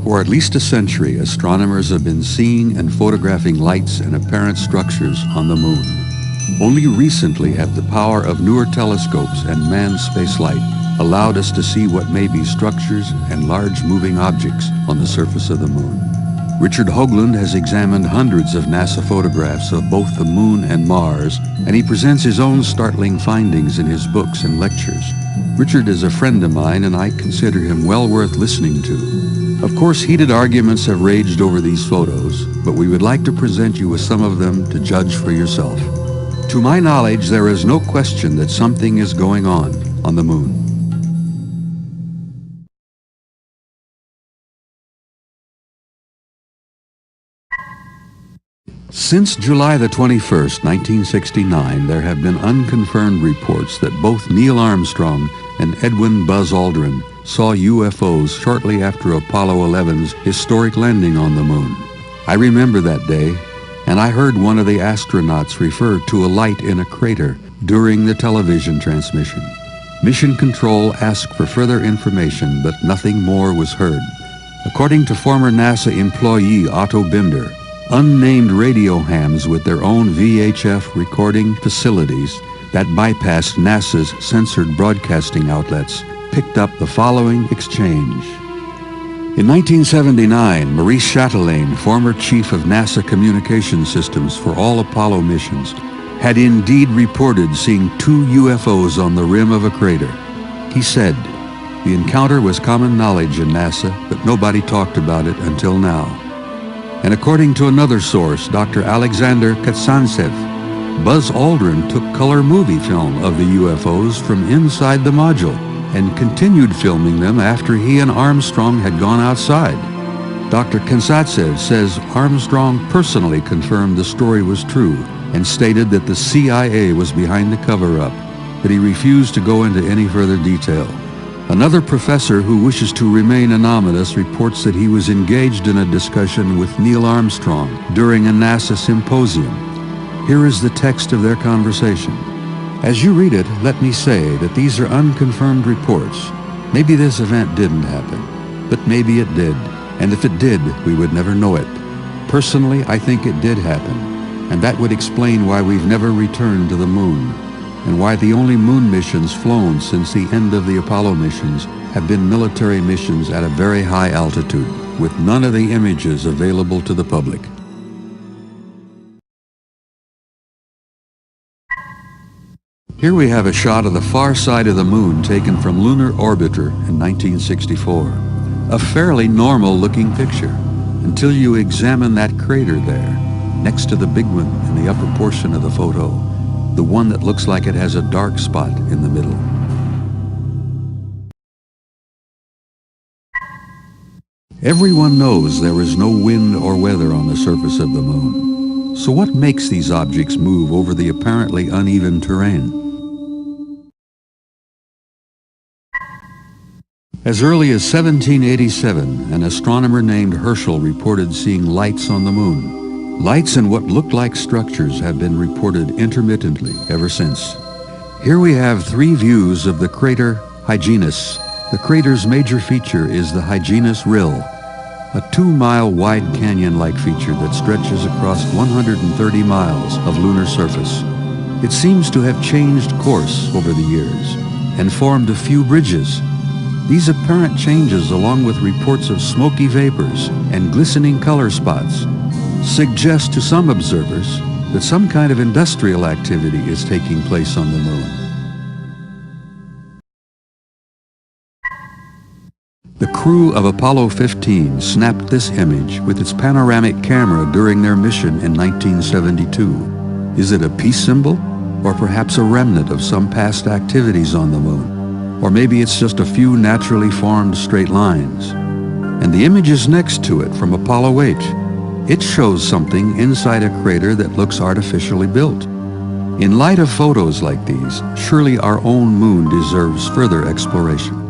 For at least a century, astronomers have been seeing and photographing lights and apparent structures on the moon. Only recently have the power of newer telescopes and manned spaceflight allowed us to see what may be structures and large moving objects on the surface of the moon. Richard Hoagland has examined hundreds of NASA photographs of both the moon and Mars, and he presents his own startling findings in his books and lectures. Richard is a friend of mine, and I consider him well worth listening to. Of course, heated arguments have raged over these photos, but we would like to present you with some of them to judge for yourself. To my knowledge, there is no question that something is going on the moon. Since July the 21st, 1969, there have been unconfirmed reports that both Neil Armstrong and Edwin Buzz Aldrin saw UFOs shortly after Apollo 11's historic landing on the moon. I remember that day, and I heard one of the astronauts refer to a light in a crater during the television transmission. Mission Control asked for further information, but nothing more was heard. According to former NASA employee Otto Binder, unnamed radio hams with their own VHF recording facilities that bypassed NASA's censored broadcasting outlets picked up the following exchange. In 1979, Maurice Chatelain, former chief of NASA communication systems for all Apollo missions, had indeed reported seeing 2 UFOs on the rim of a crater. He said, "The encounter was common knowledge in NASA, but nobody talked about it until now." And according to another source, Dr. Alexander Katsantsev, Buzz Aldrin took color movie film of the UFOs from inside the module and continued filming them after he and Armstrong had gone outside. Dr. Katsantsev says Armstrong personally confirmed the story was true and stated that the CIA was behind the cover-up, but he refused to go into any further detail. Another professor who wishes to remain anonymous reports that he was engaged in a discussion with Neil Armstrong during a NASA symposium. Here is the text of their conversation. As you read it, let me say that these are unconfirmed reports. Maybe this event didn't happen, but maybe it did. And if it did, we would never know it. Personally, I think it did happen, and that would explain why we've never returned to the moon, and why the only moon missions flown since the end of the Apollo missions have been military missions at a very high altitude, with none of the images available to the public. Here we have a shot of the far side of the moon taken from Lunar Orbiter in 1964. A fairly normal-looking picture, until you examine that crater there, next to the big one in the upper portion of the photo. The one that looks like it has a dark spot in the middle. Everyone knows there is no wind or weather on the surface of the moon. So what makes these objects move over the apparently uneven terrain? As early as 1787, an astronomer named Herschel reported seeing lights on the moon. Lights and what looked like structures have been reported intermittently ever since. Here we have 3 views of the crater Hyginus. The crater's major feature is the Hyginus Rill, a 2-mile wide canyon-like feature that stretches across 130 miles of lunar surface. It seems to have changed course over the years and formed a few bridges. These apparent changes, along with reports of smoky vapors and glistening color spots, suggest to some observers that some kind of industrial activity is taking place on the moon. The crew of Apollo 15 snapped this image with its panoramic camera during their mission in 1972. Is it a peace symbol, or perhaps a remnant of some past activities on the moon? Or maybe it's just a few naturally formed straight lines. And the images next to it from Apollo 8. It shows something inside a crater that looks artificially built. In light of photos like these, surely our own moon deserves further exploration.